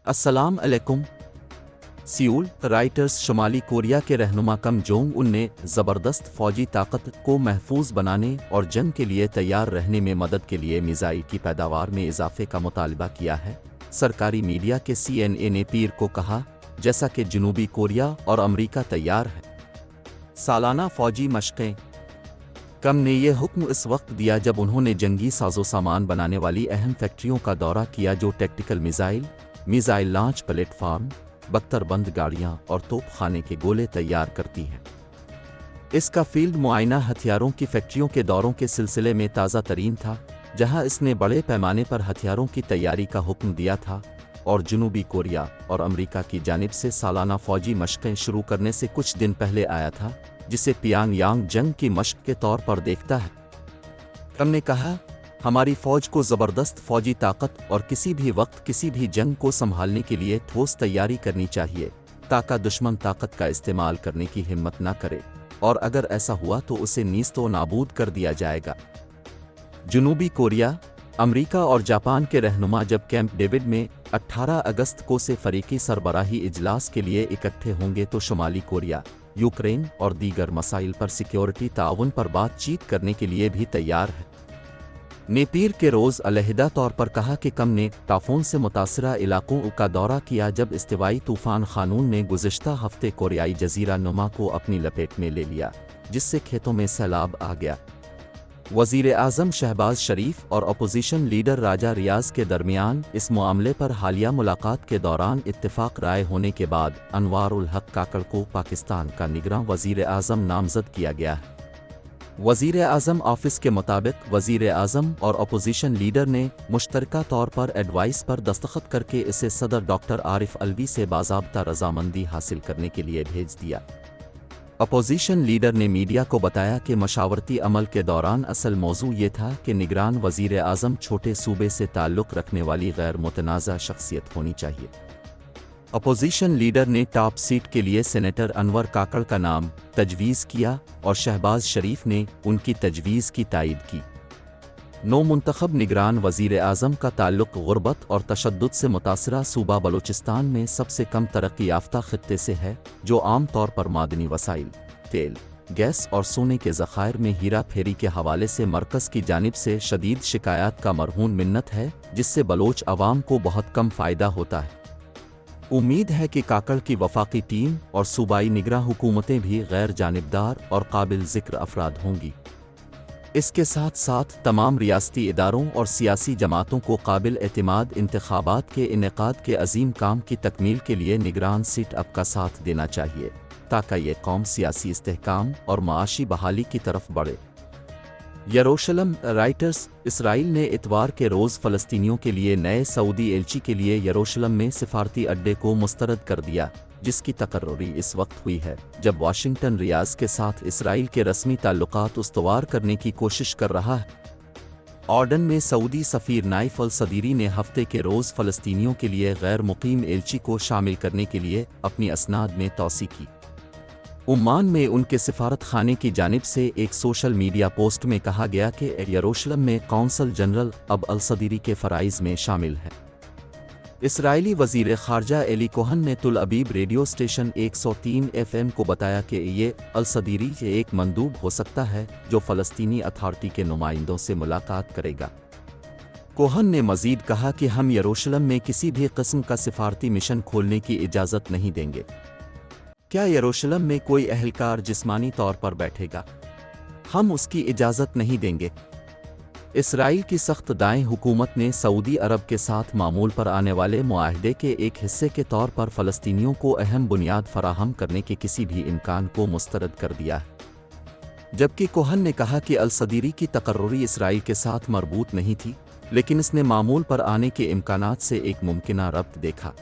अस्सलाम अलैकुम। Seoul writers शुमाली Korea के रहनुमा किम जोंग उन ने ज़बरदस्त फ़ौजी ताकत को महफूज बनाने और जंग के लिए तैयार रहने में मदद के लिए मिसाइल की पैदावार में इजाफे का मुतालबा किया है। सरकारी मीडिया के CNN ने पीर को कहा, जैसा कि जनूबी कोरिया और अमरीका तैयार है सालाना फ़ौजी मशक़ें। किम ने यह हुक्म इस वक्त दिया जब उन्होंने जंगी साजो सामान बनाने वाली अहम फैक्ट्रियों का दौरा किया जो टैक्टिकल मिसाइल लॉन्च प्लेटफार्म, बख्तरबंद गाड़ियां और तोपखाने के गोले तैयार करती हैं। इसका फील्ड मुआयना हथियारों की फैक्ट्रियों के दौरों के सिलसिले में ताज़ा तरीन था, जहां इसने बड़े पैमाने पर हथियारों की तैयारी का हुक्म दिया था और जनूबी कोरिया और अमरीका की जानिब से सालाना फ़ौजी मशक़ें शुरू करने से कुछ दिन पहले आया था, जिसे पियांग जंग की मशक़ के तौर पर देखता है। किम ने कहा, हमारी फ़ौज को ज़बरदस्त फ़ौजी ताकत और किसी भी वक्त किसी भी जंग को संभालने के लिए ठोस तैयारी करनी चाहिए ताकि दुश्मन ताकत का इस्तेमाल करने की हिम्मत न करे, और अगर ऐसा हुआ तो उसे नीस्तो नाबूद कर दिया जाएगा। जनूबी कोरिया, अमरीका और जापान के रहनुमा जब कैंप डेविड में 18 अगस्त को से फरीकी सरबराही इजलास के लिए इकट्ठे होंगे तो शुमाली कोरिया, यूक्रेन और दीगर मसाइल पर सिक्योरिटी ताउन पर बातचीत करने के लिए भी तैयार है। ने पीर के रोज़ अलहदा तौर पर कहा कि किम ने टाफून से मुतासरा इलाकों का दौरा किया जब इस्तिवाई तूफ़ान खानून ने गुज़िश्ता हफ्ते कोरियाई जज़ीरा नुमा को अपनी लपेट में ले लिया, जिससे खेतों में सैलाब आ गया। वज़ीर आज़म शहबाज शरीफ और अपोजिशन लीडर राजा रियाज के दरमियान इस मामले पर हालिया मुलाकात के दौरान इत्तेफाक राय होने के बाद अनवार उल हक काकड़ को पाकिस्तान का निगरां वज़ीर आज़म नामज़द किया गया है। वज़ीर आज़म ऑफिस के मुताबिक वज़ीर आज़म और अपोजिशन लीडर ने मुश्तरका तौर पर एडवाइस पर दस्तखत करके इसे सदर डॉक्टर आरिफ अलवी से बाज़ाब्ता रज़ामंदी हासिल करने के लिए भेज दिया। अपोजिशन लीडर ने मीडिया को बताया कि मशावरती अमल के दौरान असल मौजू ये था कि निगरान वज़ीर आज़म छोटे सूबे से ताल्लुक़ रखने वाली गैर मुतनाज़ा शख्सियत होनी चाहिए। अपोजिशन लीडर ने टॉप सीट के लिए सेनेटर अनवर काकड़ का नाम तजवीज़ किया और शहबाज शरीफ ने उनकी तजवीज़ की तायद की। नौ मुंतखब निगरान वज़ीर आज़म का ताल्लुक़ गुर्बत और तशद्दुद से मुतासरा सूबा बलूचिस्तान में सबसे कम तरक्की याफ्ता खित्ते से है, जो आम तौर पर मादनी वसाइल, तेल, गैस और सोने के ज़ख़ायर में हीरा फेरी के हवाले से मरकज़ की जानिब से शदीद शिकायत का मरहून मिन्नत है, जिससे बलोच अवाम को बहुत कम फ़ायदा होता है। उम्मीद है कि काकड़ की वफाकी टीम और सूबाई निगरां हुकूमतें भी गैर जानिबदार और काबिल ज़िक्र अफराद होंगी। इसके साथ साथ तमाम रियासती इदारों और सियासी जमातों को काबिल एतमाद इंतखाबात के इनेकाद के अजीम काम की तकमील के लिए निगरान सीट अप का साथ देना चाहिए, ताकि ये कौम सियासी इस्तेहकाम और माशी बहाली की तरफ बढ़े। यरूशलम राइटर्स इसराइल ने इतवार के रोज़ फ़लस्तीनियों के लिए नए सऊदी एलची के लिए यरूशलम में सिफारती अड्डे को मुस्तरद कर दिया, जिसकी तकर्री इस वक्त हुई है जब वाशिंगटन रियाज के साथ इसराइल के रस्मी ताल्लुकात उस्तवार करने की कोशिश कर रहा है। ऑर्डन में सऊदी सफ़ीर नाइफ अल सदीरी ने हफ्ते के रोज़ फ़लस्तीनियों के लिए गैर मुकीम एलची को शामिल करने के लिए अपनी असनाद में तौसी की। उम्मान में उनके सिफारत खाने की जानिब से एक सोशल मीडिया पोस्ट में कहा गया कि यरूशलम में कौंसल जनरल अब अल सदीरी के फ़राइज़ में शामिल है। इसराइली वज़ीर ख़ारजा एली कोहन ने तुल अबीब रेडियो स्टेशन 103 FM को बताया कि ये अल सदीरी एक मंदूब हो सकता है जो फ़लस्तीनी अथॉरिटी के नुमाइंदों से मुलाकात करेगा। कोहन ने मज़ीद कहा कि हम यरूशलम में किसी भी किस्म का सिफारती मिशन खोलने की इजाज़त नहीं देंगे। क्या यरूशलम में कोई अहलकार जिस्मानी तौर पर बैठेगा? हम उसकी इजाज़त नहीं देंगे। इसराइल की सख्त दाएं हुकूमत ने सऊदी अरब के साथ मामूल पर आने वाले मुआहदे के एक हिस्से के तौर पर फ़लस्तीनियों को अहम बुनियाद फराहम करने के किसी भी इम्कान को मुस्तरद कर दिया है, जबकि कोहन ने कहा कि अल सदीरी की तकर्री इसराइल के साथ मरबूत नहीं थी, लेकिन इसने मामूल पर आने के इम्कानात से एक मुमकिना रब्त देखा।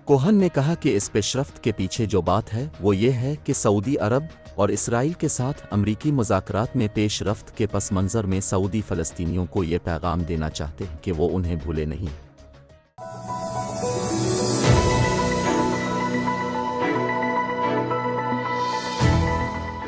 कोहन ने कहा कि इस पेशरफ्त के पीछे जो बात है वो ये है कि सऊदी अरब और इसराइल के साथ अमरीकी मुज़ाकरात में पेश रफ्त के पस मंज़र में सऊदी फ़लस्तीनियों को ये पैगाम देना चाहते हैं कि वो उन्हें भूले नहीं।